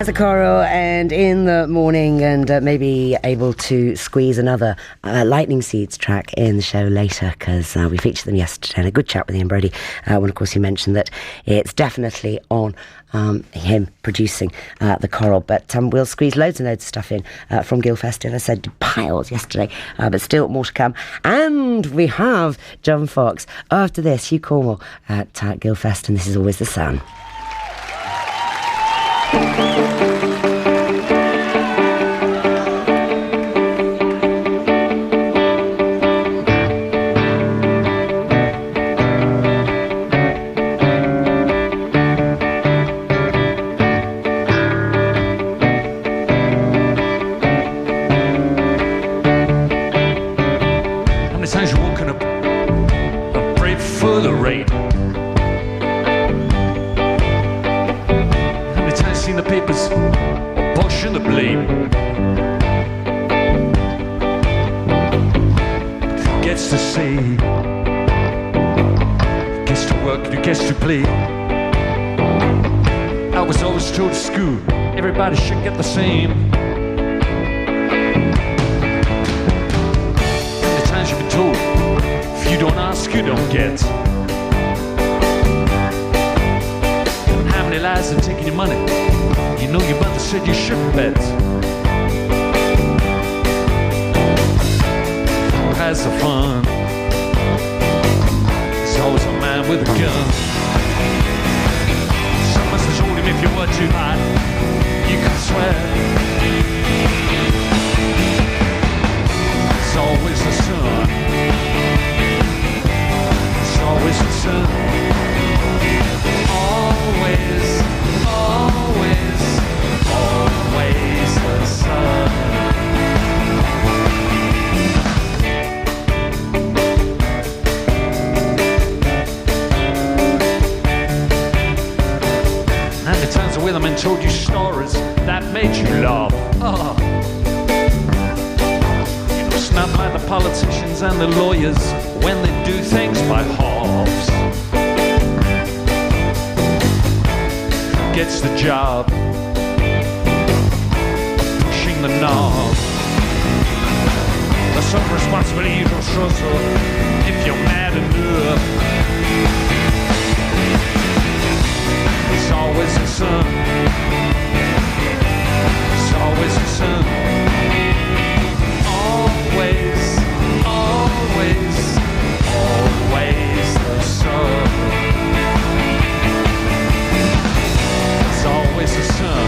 As a coral, and in the morning, and maybe able to squeeze another Lightning Seeds track in the show later, because we featured them yesterday and a good chat with Ian Brody when of course he mentioned that it's definitely on him producing the coral, but we'll squeeze loads and loads of stuff in from Guildfest. As I said, piles yesterday, but still more to come. And we have John Foxx after this, Hugh Cornwall at Guildfest, and This Is Always the Sun. Times you're walking up a brave for the rain. How many times seen the papers pushing the blame? Who gets to say, who gets to work, who gets to play? I was always told at school everybody should get the same. You've been told, if you don't ask, you don't get. And how many lies have taken your money? You know your mother said you shouldn't bet. Who has the fun? There's always a man with a gun. Someone says hold him if you were too hot. You can swear. It's always the sun. It's always the sun. Always, always, always the sun. And the times the weathermen told you stories that made you laugh. Oh. Not by the politicians and the lawyers when they do things by halves. Who gets the job pushing the knob? There's some responsibility you don't show, so if you're mad enough, it's always the sun. It's always the sun. Always, always, always the sun. It's always the sun.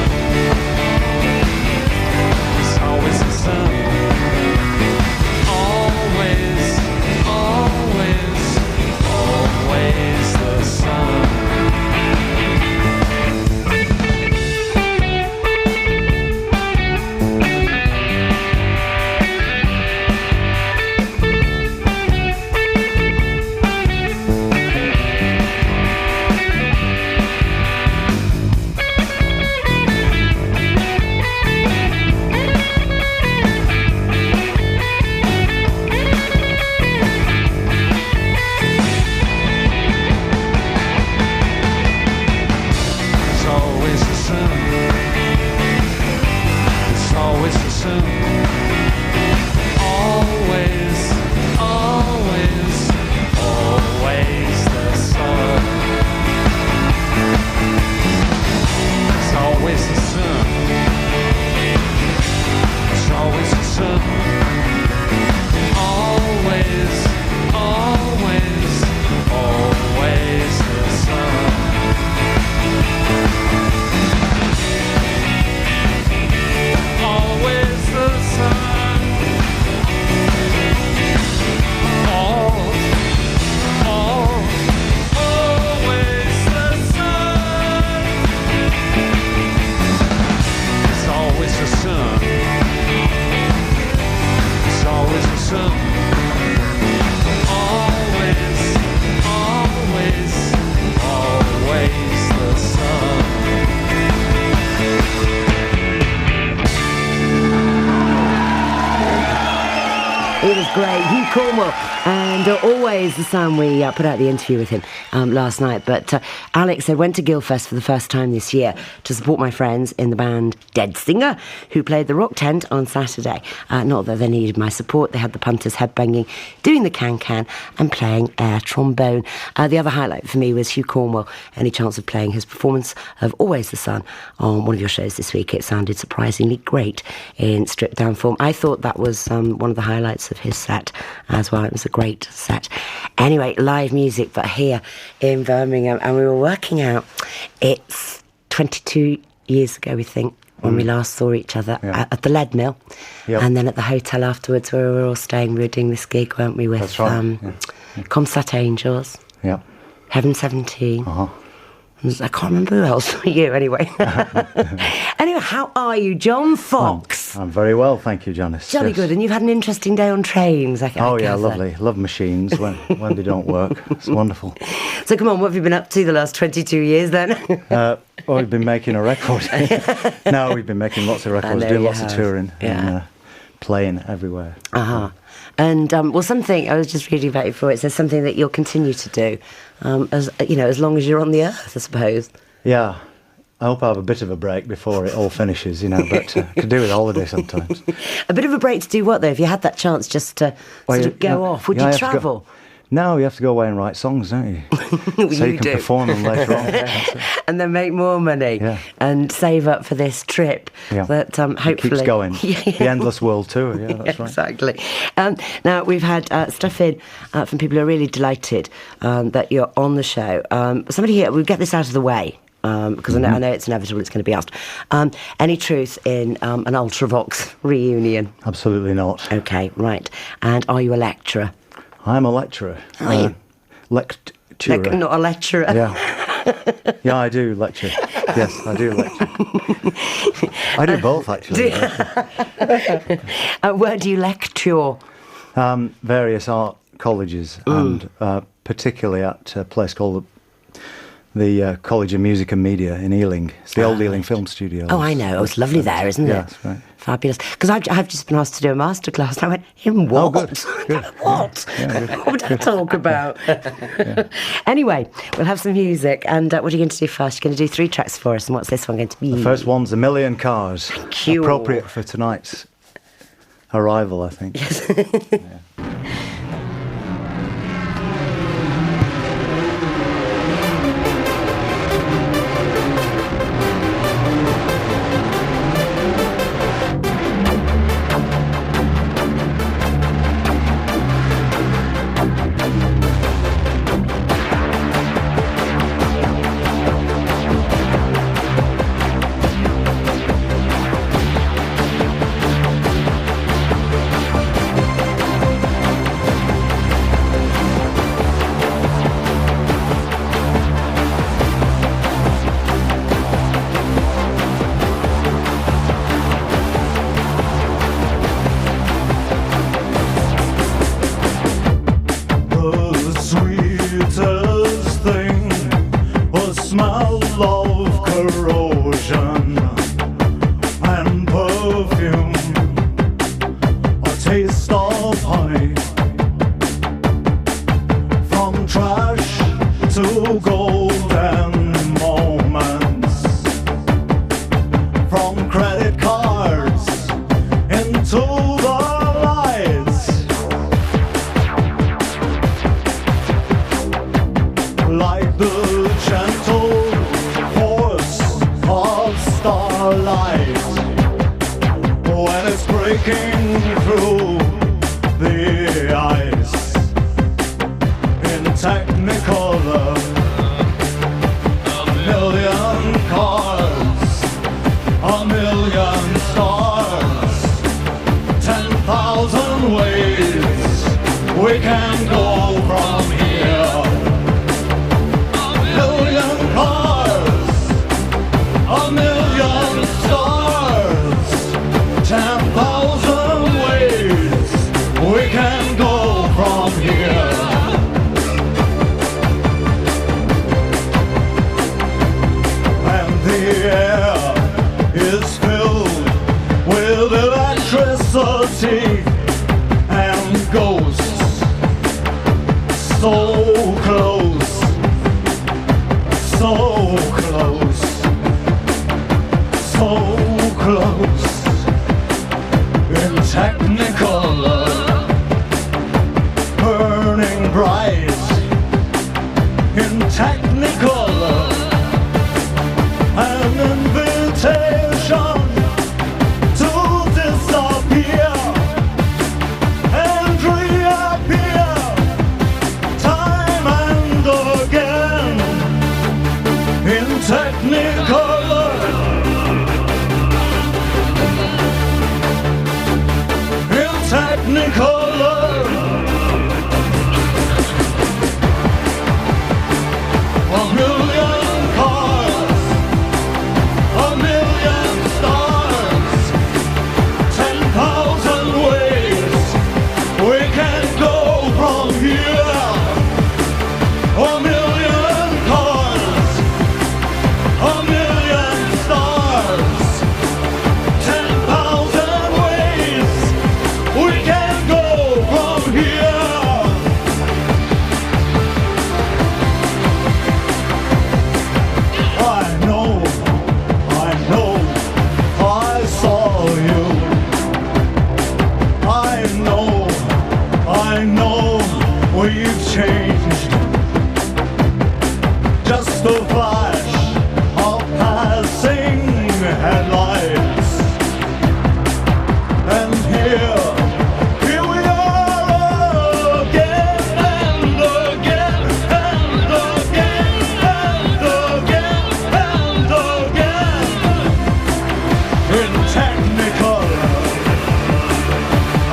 It's always the sun. Always, always, always the sun. Always the It was great. Hugh Cornwell, and always the sound. We put out the interview with him last night. But Alex said, went to Guildfest for the first time this year to support my friends in the band Dead Singer, who played the Rock Tent on Saturday. Not that they needed my support. They had the punters headbanging, doing the can-can and playing air trombone. The other highlight for me was Hugh Cornwell. Any chance of playing his performance of Always the Sun on one of your shows this week? It sounded surprisingly great in stripped down form. I thought that was one of the highlights of his set as well. It was a great set. Anyway, live music, but here in Birmingham, and we were working out, it's 22 years ago, we think, when we last saw each other at the Lead Mill. Yep. And then at the hotel afterwards where we were all staying, we were doing this gig, weren't we, with That's right. Comsat Angels, Heaven 17. I can't remember who else for you, anyway. Anyway, how are you, John Foxx? I'm very well, thank you, Janice. Jolly good, and you've had an interesting day on trains, I gather. Lovely. Love machines when they don't work. It's wonderful. So come on, what have you been up to the last 22 years then? We've been making a record. No, we've been making lots of records, doing lots of touring, and playing everywhere. And something I was just reading about you before. It says something that you'll continue to do, as long as you're on the earth, I suppose. Yeah, I hope I have a bit of a break before it all finishes, but could do with a holiday sometimes. A bit of a break to do what though? If you had that chance just to go off, would you travel? No, you have to go away and write songs, don't you? So you can perform them later on. And then make more money and save up for this trip that hopefully... It keeps going. The Endless World Tour, that's right. Exactly. Now, we've had stuff in from people who are really delighted that you're on the show. Somebody here, we'll get this out of the way. Because I know it's inevitable, it's going to be asked. Any truth in an Ultravox reunion? Absolutely not. Okay, right. And are you a lecturer? I'm a lecturer. Are you? Lecturer. Not a lecturer. Yeah, I do lecture. Yes, I do lecture. I do both, actually. Where do you lecture? Various art colleges, and particularly at a place called the College of Music and Media in Ealing. It's the old Ealing Film Studio. Oh, I know. It's lovely there, isn't it? Yeah, that's right. Fabulous. Because I've just been asked to do a masterclass, and I went, in what? Oh, good. What? What would I talk about? Anyway, we'll have some music. And what are you going to do first? You're going to do 3 tracks for us. And what's this one going to be? The first one's A Million Cars. Thank you. Appropriate for tonight's arrival, I think. Yes. Electricity and close in Technicolor, burning bright in Technicolor, an invitation to disappear and reappear time and again in Technicolor, in Technicolor. A million cars, a million stars, 10,000 ways we can go from here. A million cars, a million stars, 10,000 ways we can go from here. I know, I saw you. I know, we've changed. Just a flash of passing headlights. And here we are again and again and again and again and again in Technicolor.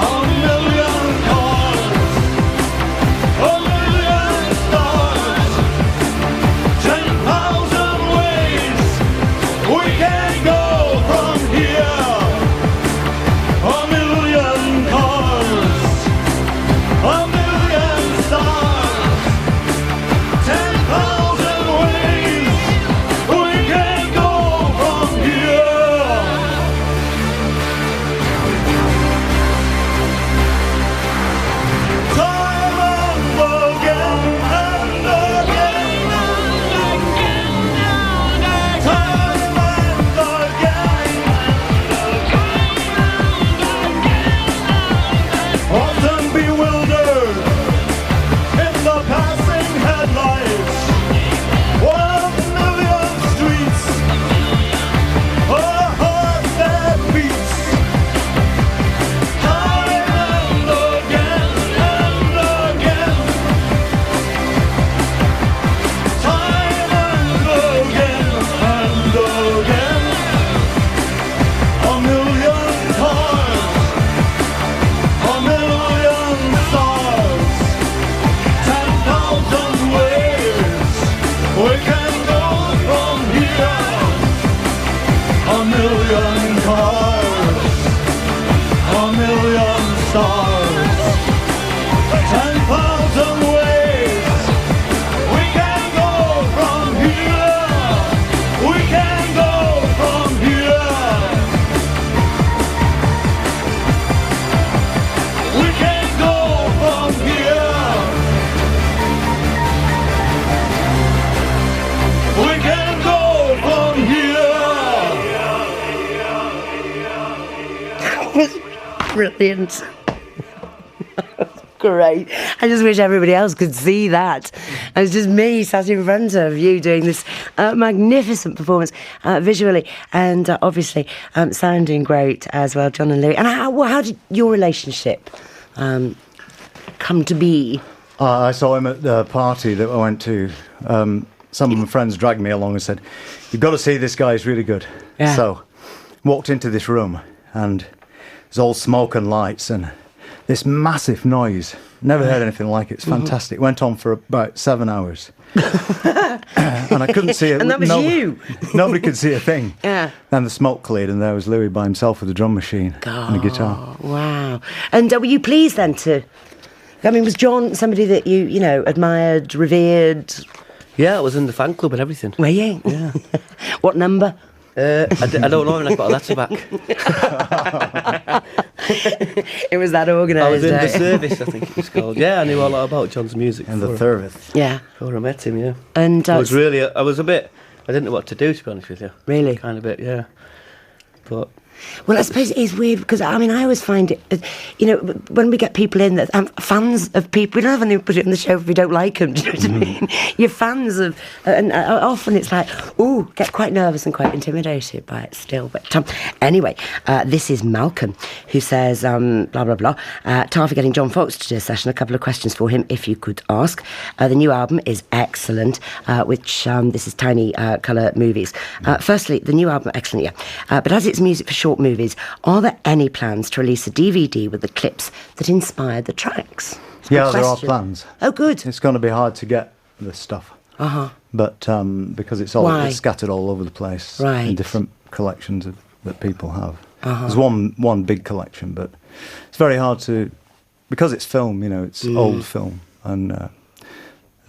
A million cars, a million stars, 10,000 ways we can go from here. A million cars, a million stars, 10,000 ways we can go from here. Time and again and again and again. Time and again. Often bewildered in the passing headlights. 1 million streets, a heart that beats. Time and again and again. Time and again and again. A million cars, a million stars, 10,000 ways we can go from here. A million cars, a million stars, 10,000 ways we can go from here. We can go from here. We can go from here. We can go from here. Brilliant. Great. I just wish everybody else could see that. It was just me sat in front of you doing this magnificent performance visually and obviously sounding great as well, John and Louis. And how did your relationship come to be? I saw him at the party that I went to. Some of my friends dragged me along and said, "You've got to see this guy, he's really good." Yeah. So walked into this room and there's all smoke and lights and this massive noise. Never heard anything like it. It's fantastic. Went on for about 7 hours. And I couldn't see it. And that was you. Nobody could see a thing. Yeah. Then the smoke cleared and there was Louis by himself with a drum machine and a guitar. Wow. And were you pleased then to... I mean, was John somebody that you know, admired, revered? Yeah, I was in the fan club and everything. Were you? Yeah. What number? I don't know, and I got a letter back. It was that organised. I was in the service, I think it was called. Yeah, I knew a lot about John's music. And the service. Yeah. Before I met him, yeah. And I was a bit, I didn't know what to do, to be honest with you. Really? Kind of bit, yeah. but... Well, I suppose it is weird because, I mean, I always find it, you know, when we get people in that fans of people, we don't have anyone put it on the show if we don't like them, do you know what I mean? You're fans of, and often it's like, ooh, get quite nervous and quite intimidated by it still. But anyway, this is Malcolm, who says, blah, blah, blah, tar for getting John Foxx to do a session, a couple of questions for him, if you could ask. The new album is excellent, which, this is Tiny Colour Movies. Firstly, the new album, excellent, yeah. But as it's music for short movies, are there any plans to release a DVD with the clips that inspired the tracks? Yeah, there are plans. Oh, good. It's going to be hard to get this stuff. But because it's scattered all over the place in different collections that people have. There's one big collection, but it's very hard to, because it's film, you know, it's old film, and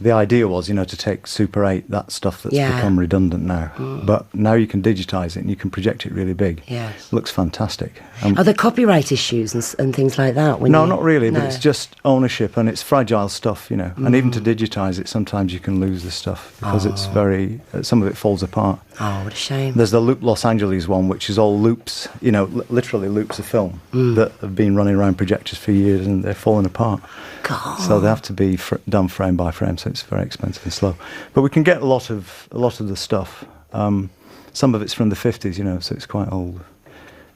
the idea was, you know, to take Super 8, that stuff that's become redundant now. But now you can digitise it and you can project it really big. Yes. It looks fantastic. Are there copyright issues and things like that? No, not really, but it's just ownership, and it's fragile stuff, you know. And even to digitise it, sometimes you can lose the stuff because it's very, some of it falls apart. Oh, what a shame. There's the Loop Los Angeles one, which is all loops, you know, literally loops of film that have been running around projectors for years, and they're falling apart. God. So they have to be done frame by frame, so it's very expensive and slow. But we can get a lot of the stuff. Some of it's from the 50s, you know, so it's quite old.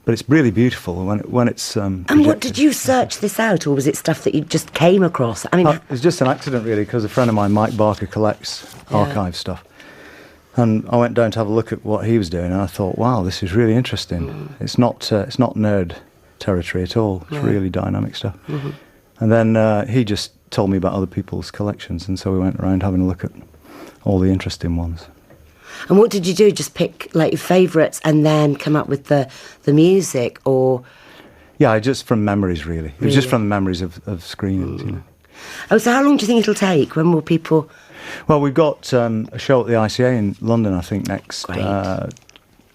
But it's really beautiful when it's and what, did you search this out, or was it stuff that you just came across? I mean, it was just an accident, really, because a friend of mine, Mike Barker, collects archive stuff. And I went down to have a look at what he was doing, and I thought, wow, this is really interesting. It's not nerd territory at all. It's really dynamic stuff. And then he just told me about other people's collections, and so we went around having a look at all the interesting ones. And what did you do? Just pick like your favourites and then come up with the music, or? Yeah, just from memories, really. It was just from the memories of screenings, you know. Oh, so how long do you think it'll take? When will people? Well, we've got a show at the ICA in London, I think, next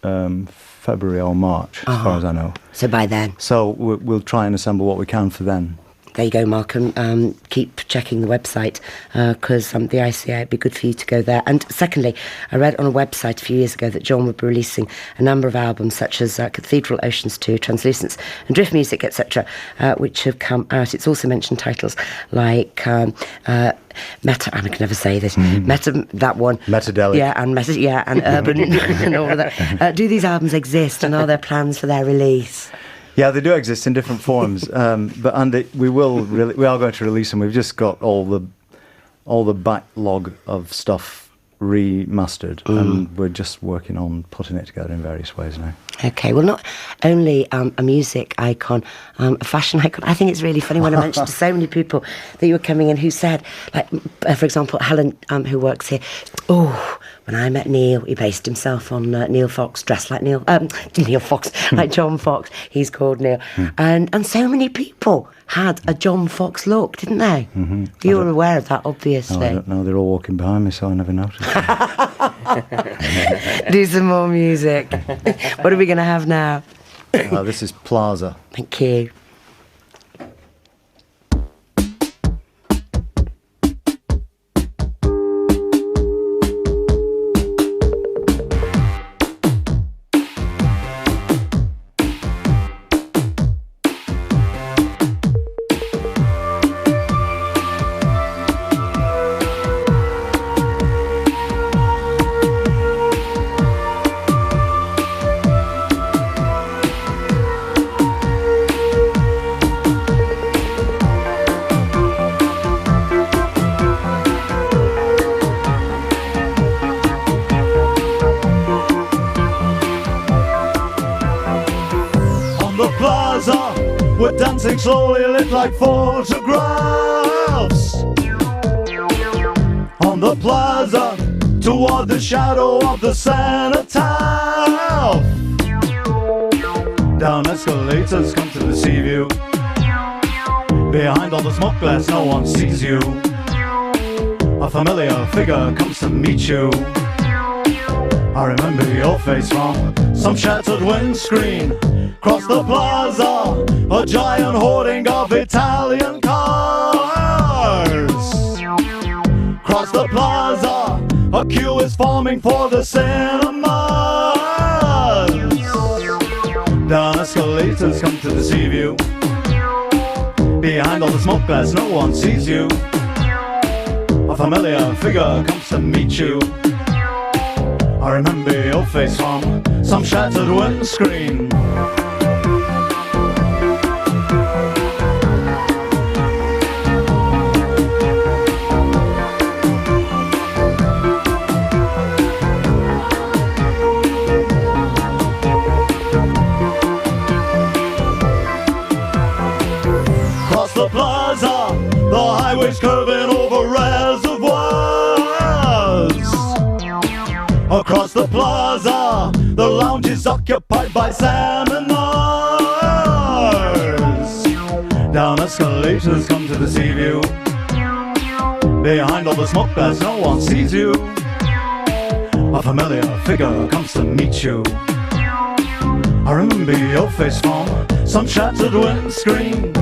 February or March, as far as I know. So by then? So we'll try and assemble what we can for then. There you go, Malcolm. Keep checking the website because the ICA, it'd be good for you to go there. And secondly, I read on a website a few years ago that John would be releasing a number of albums such as Cathedral, Oceans 2, Translucence and Drift Music, etc., which have come out. It's also mentioned titles like Meta, I can never say this. Meta, that one. Metadelic. Yeah, and and Urban and all of that. Do these albums exist, and are there plans for their release? Yeah, they do exist in different forms, but we are going to release them. We've just got all the backlog of stuff remastered, and we're just working on putting it together in various ways now. Okay, well, not only a music icon, a fashion icon. I think it's really funny when I mentioned to so many people that you were coming in who said, like, for example, Helen, who works here, when I met Neil, he based himself on Neil Fox, dressed like Neil Fox, like John Fox, he's called Neil. And so many people had a John Fox look, didn't they? You were aware of that, obviously. No, I don't know, they're all walking behind me, so I never noticed. Do some more music. What are we going to have now? This is Plaza. Thank you. We're dancing slowly, lit like photographs. On the plaza, toward the shadow of the cenotaph. Down escalators, come to the sea view. Behind all the smoke glass, no one sees you. A familiar figure comes to meet you. I remember your face from some shattered windscreen. Cross the plaza, a giant hoarding of Italian cars. Cross the plaza, a queue is forming for the cinemas. Down escalators come to deceive you. Behind all the smoke glass, no one sees you. A familiar figure comes to meet you. I remember your face from some shattered windscreen. Across the plaza, the highway's curving over reservoirs. Across the plaza, the lounge is occupied by seminars. Down escalators come to deceive you. Behind all the smoke glass, no one sees you. A familiar figure comes to meet you. I remember your face from some shattered windscreen.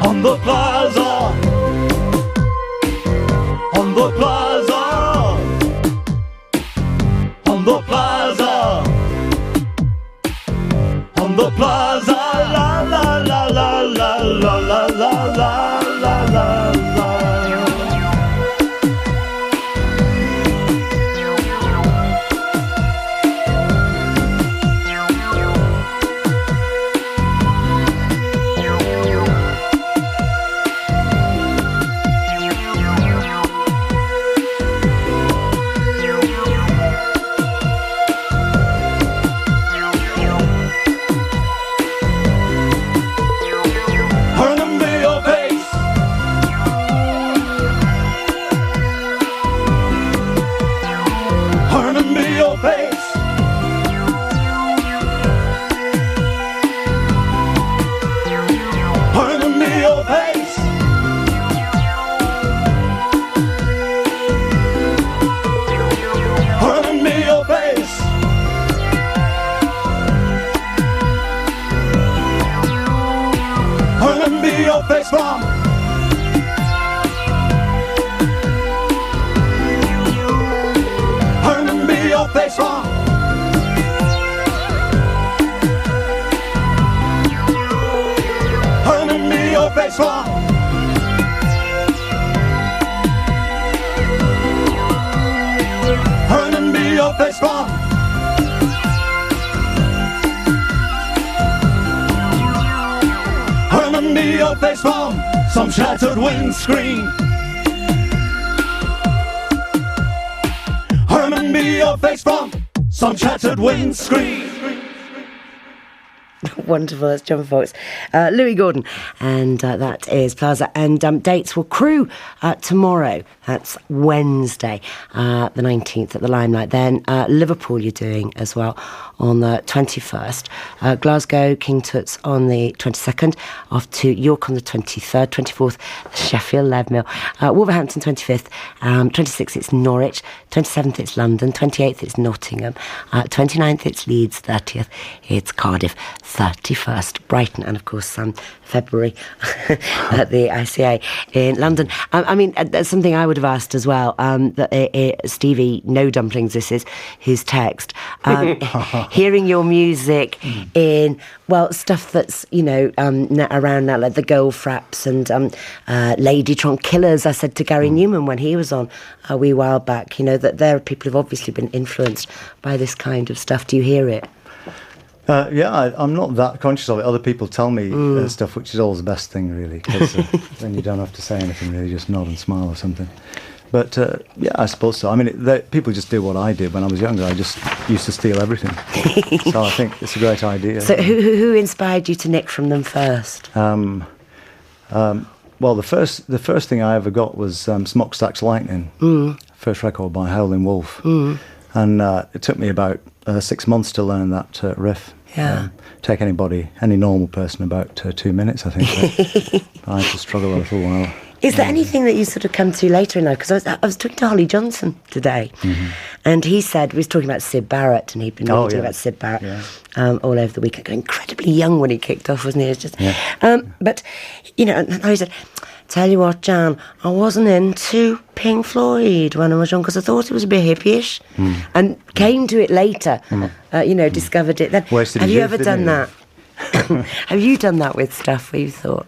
On the plaza, on the plaza, on the plaza, on the plaza, la la la la la la la la la la la. I remember your face. I remember your face. I remember your face. I remember your face. I remember your face from. I remember your face from. I remember your face from. I remember your face from. I remember your face from some shattered windscreen. I remember your face from some shattered windscreen. Wonderful, that's John Foxx. Louis Gordon, and that is Plaza. And dates will Crew tomorrow. That's Wednesday, the 19th at the Limelight. Then Liverpool you're doing as well on the 21st. Glasgow, King Tut's on the 22nd. Off to York on the 23rd. 24th, Sheffield, Leadmill. Wolverhampton, 25th. 26th, it's Norwich. 27th, it's London. 28th, it's Nottingham. 29th, it's Leeds. 30th, it's Cardiff. 31st, Brighton, and of course February at the ICA in London. I mean, that's something I would have asked as well. Stevie, no dumplings, this is his text. Hearing your music in, well, stuff that's, you know, around now, like the Girl Fraps and Ladytron Killers. I said to Gary Newman when he was on a wee while back, you know, that there are people who've obviously been influenced by this kind of stuff. Do you hear it? Yeah, I'm not that conscious of it. Other people tell me stuff, which is always the best thing, really, because then you don't have to say anything, really, just nod and smile or something. But yeah, I suppose so. I mean, people just do what I did when I was younger. I just used to steal everything. So I think it's a great idea. So who inspired you to nick from them first? Well, the first thing I ever got was Smokestack's Lightning, first record by Howlin' Wolf. And it took me about 6 months to learn that riff. Yeah. Take any normal person about 2 minutes, I think. I had to struggle a little while. Is there anything that you sort of come to later in life? Because I was talking to Holly Johnson today, and he said, we was talking about Syd Barrett, and he'd been reading about Syd Barrett all over the weekend. Incredibly young when he kicked off, wasn't he? It was just, but, you know, and he said, tell you what, Jan, I wasn't into Pink Floyd when I was young because I thought it was a bit hippie-ish, and came to it later, discovered it then. Have you ever done that? Have you done that with stuff where you thought?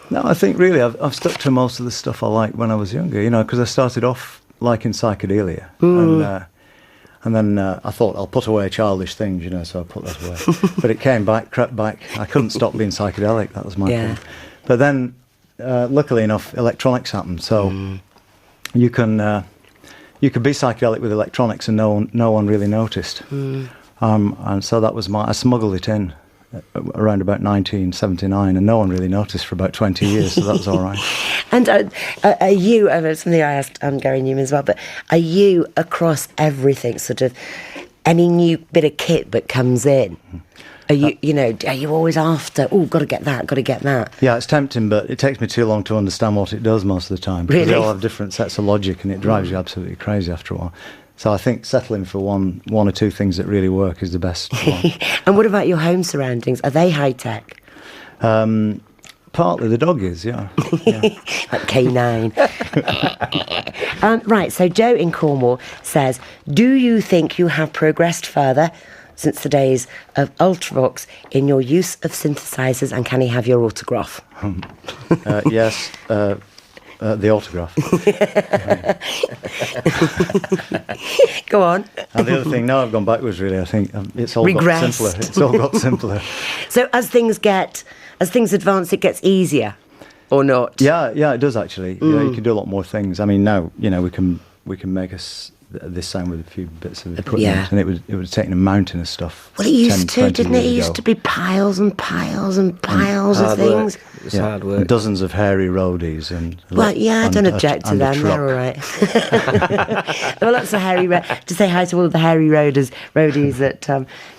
No, I think really I've stuck to most of the stuff I liked when I was younger, you know, because I started off liking psychedelia. And then I thought, I'll put away childish things, you know, so I put that away. But it crept back. I couldn't stop being psychedelic, that was my problem. But then, luckily enough, electronics happened. So you can be psychedelic with electronics and no one really noticed. And so that was I smuggled it in around about 1979, and no one really noticed for about 20 years, so that was all right. And are you, something I asked Gary Newman as well, but are you across everything, sort of any new bit of kit that comes in? Are you, are you always after, got to get that? Yeah, it's tempting, but it takes me too long to understand what it does most of the time. Because they all have different sets of logic, and it drives you absolutely crazy after a while. So I think settling for one or two things that really work is the best one. And what about your home surroundings? Are they high-tech? Partly the dog is, yeah. Like K9. Right, so Joe in Cornwall says, do you think you have progressed further since the days of Ultravox in your use of synthesizers, and can he have your autograph? Yes. The autograph. Go on. And the other thing, now I've gone backwards really, I think it's all got simpler. It's all got simpler. So as things advance, it gets easier, or not? Yeah, it does actually. Yeah, you can do a lot more things. I mean, now, we can make this sound with a few bits of equipment, and it would have taken a mountain of stuff. Well, it used to, didn't it? It used to be piles and piles and piles of things. It's hard work. And dozens of hairy roadies I don't object to them. They're all right. There were lots of hairy. To say hi to all the hairy roadies at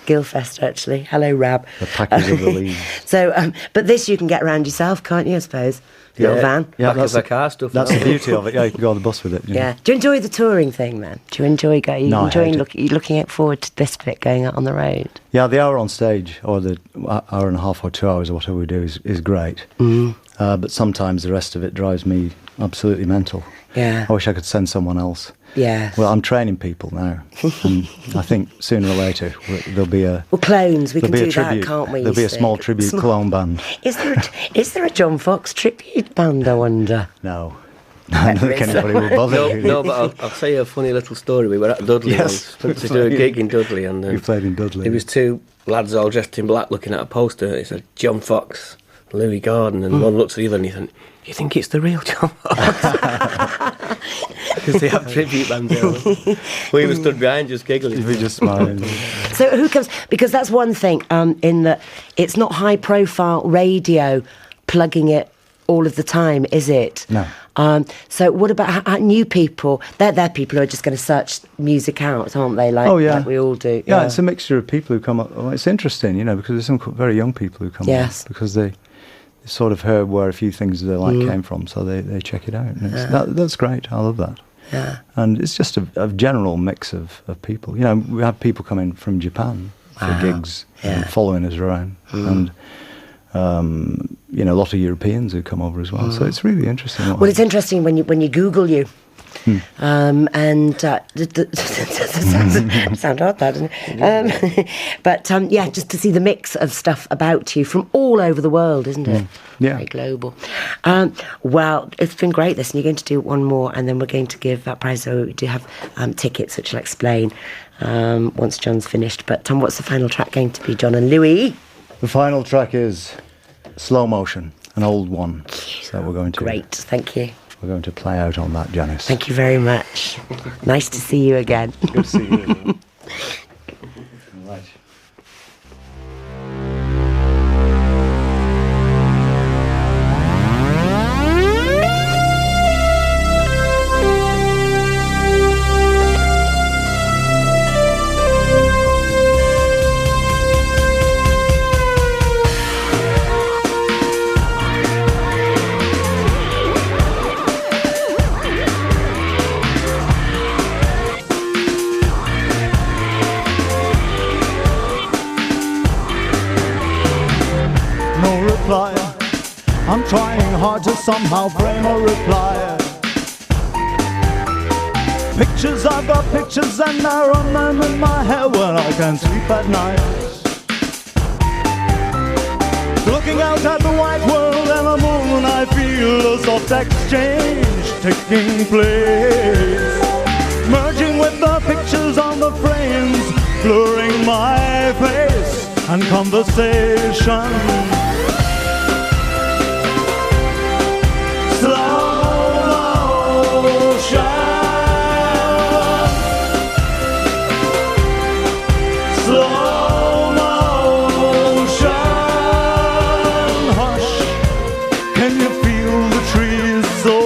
Guildfest. Actually, hello, Rab. The packers of the leaves. So, but this you can get around yourself, can't you? I suppose. Little van. Yeah, that's the car stuff. That's the beauty of it. Yeah, you can go on the bus with it. Yeah. Do you enjoy the touring thing, then? Do you enjoy going? No, you looking forward to this bit going out on the road? Yeah, the hour on stage, or the hour and a half or 2 hours, or whatever we do, is great. But sometimes the rest of it drives me absolutely mental. Yeah. I wish I could send someone else. Yeah. Well, I'm training people now, and I think sooner or later there'll be a... Well, clones, we can do that, can't we? There'll be a small tribute clone band. Is there a John Foxx tribute band, I wonder? No. I don't think anybody will bother. No, but I'll tell you a funny little story. We were at Dudley once to do a gig in Dudley, and we played in Dudley. There was two lads all dressed in black looking at a poster. It said John Foxx, Louis Gordon, and one looks at the other and he said, "Do you think it's the real John Foxx?" Because they have tribute bands there. We were stood behind just giggling. We just smiling. So who comes? Because that's one thing. In that it's not high-profile radio plugging it all of the time, is it? No. So what about new people? They're people who are just going to search music out, aren't they? Like we all do. Yeah, it's a mixture of people who come up. Well, it's interesting, because there's some very young people who come up because they sort of heard where a few things they like came from, so they check it out. And that's great. I love that. Yeah. And it's just a general mix of people. We have people coming from Japan for gigs and following us around, and a lot of Europeans who come over as well. So it's really interesting. Well, it's interesting when you Google you. Sound odd, that, doesn't it? But just to see the mix of stuff about you from all over the world, isn't it? Yeah. Very global. Well, it's been great this, and you're going to do one more, and then we're going to give that prize. So we do have tickets, which I'll explain once John's finished. But what's the final track going to be, John and Louis? The final track is Slow Motion, an old one that we're going to... Great, thank you. We're going to play out on that, Janice. Thank you very much. Nice to see you again. Good to see you. Right. I'm trying hard to somehow frame a reply. Pictures, I've got pictures and I run them in my head when I can't sleep at night. Looking out at the white world and the moon, I feel a soft exchange taking place. Merging with the pictures on the frames, blurring my face and conversation. Slow motion. Slow motion. Hush, can you feel the trees so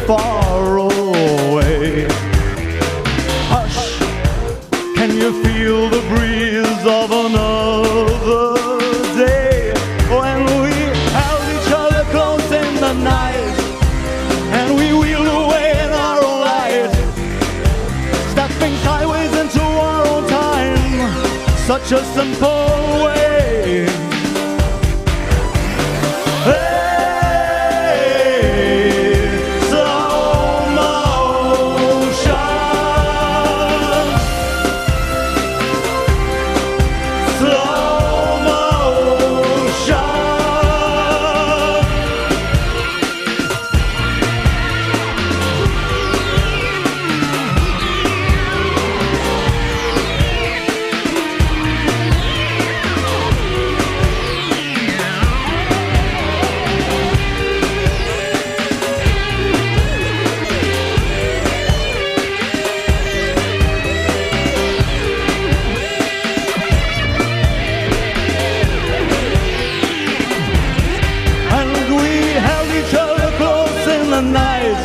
far away? Hush, can you feel the breeze of another day? When we held each other close in the night, and we wheeled away in our own light, stepping sideways into our own time, such a simple way. Hey, slow motion. Slow motion. And we held each other close in the night,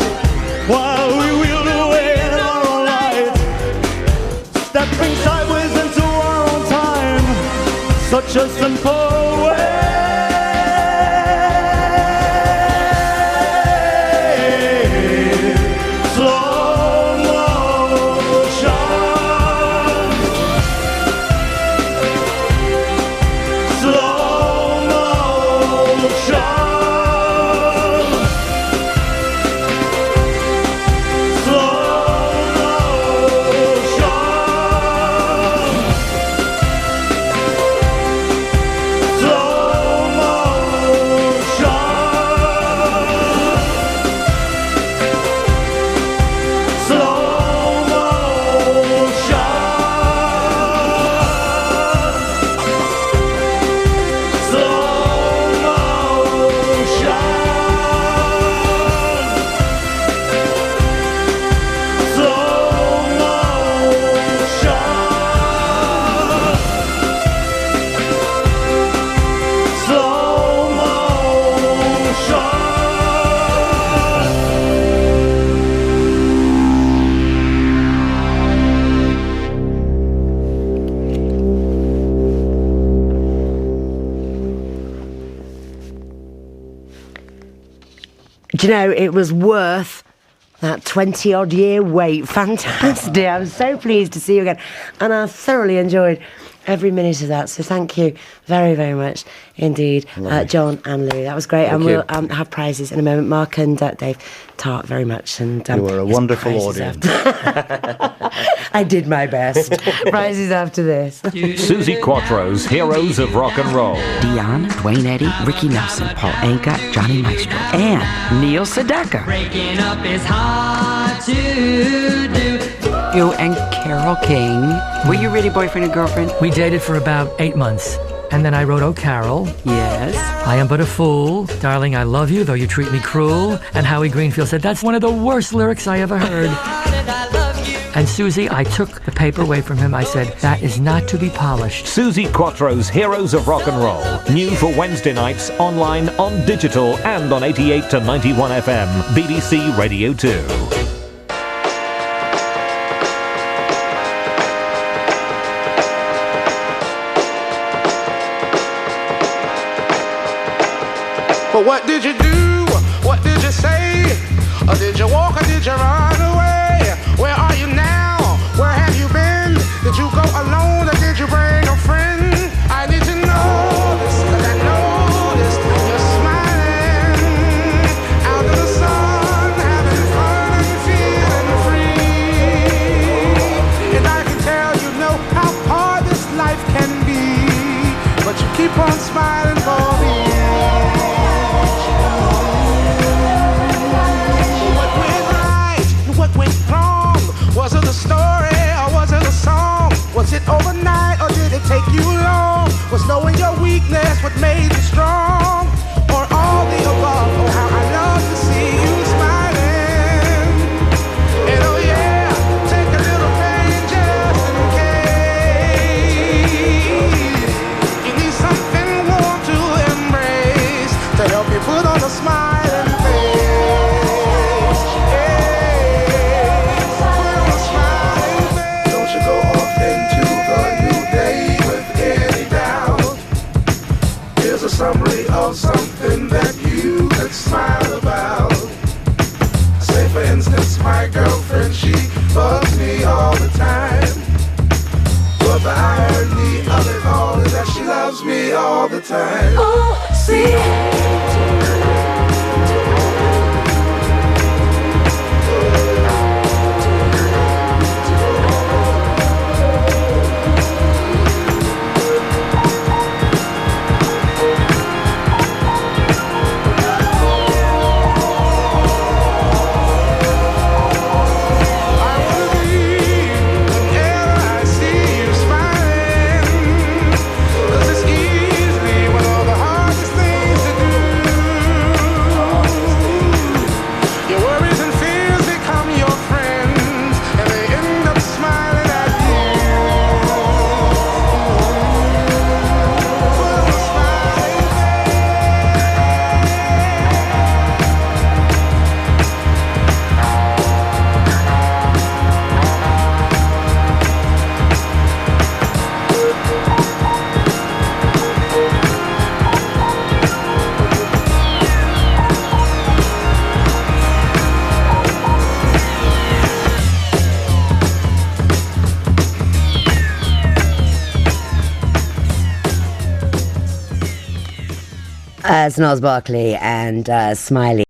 while we wheeled away in our own light, stepping sideways into our own time, such a simple way. Slow motion. Slow motion. Do you know, it was worth that 20-odd year wait. Fantastic. I'm so pleased to see you again. And I thoroughly enjoyed every minute of that. So thank you very, very much indeed, John and Louis. That was great. Thank and you. We'll have prizes in a moment. Mark and Dave Tart very much. And You were a yes, wonderful prizes audience. I did my best. Prizes after this. Susie Quattro's Heroes of Rock and Roll. Dion, Dwayne Eddy, Ricky Nelson, Paul Anka, Johnny Maestro, and Neil Sedaka. Breaking up is hard to do. You and Carole King. Were you really boyfriend and girlfriend? We dated for about 8 months. And then I wrote, "Oh, Carol, Yes. I am but a fool. Darling, I love you, though you treat me cruel." And Howie Greenfield said, "That's one of the worst lyrics I ever heard." And Susie, I took the paper away from him. I said, "That is not to be polished." Susie Quattro's Heroes of Rock and Roll. New for Wednesday nights, online, on digital, and on 88 to 91 FM. BBC Radio 2. But what did you do? What did you say? Or did you walk or did you run away? Where are you now? Where have you been? Did you go alone or did you bring a friend? I need to know this, 'cause I noticed you're smiling it overnight or did it take you long? Was knowing your weakness what made you strong? Or all the above? Oh, how I love to see you smiling. And oh yeah, take a little pain just in case. You need something warm to embrace to help you put on a smiling face. Yeah, put on a smiling face. Don't you go off into the new day with any doubt. Here's a summary of something that you could smile about. Say for instance, my girlfriend, she bugs me all the time. But the irony of it all is that she loves me all the time. Oh, see. It's Gnarls Barkley and Smiley.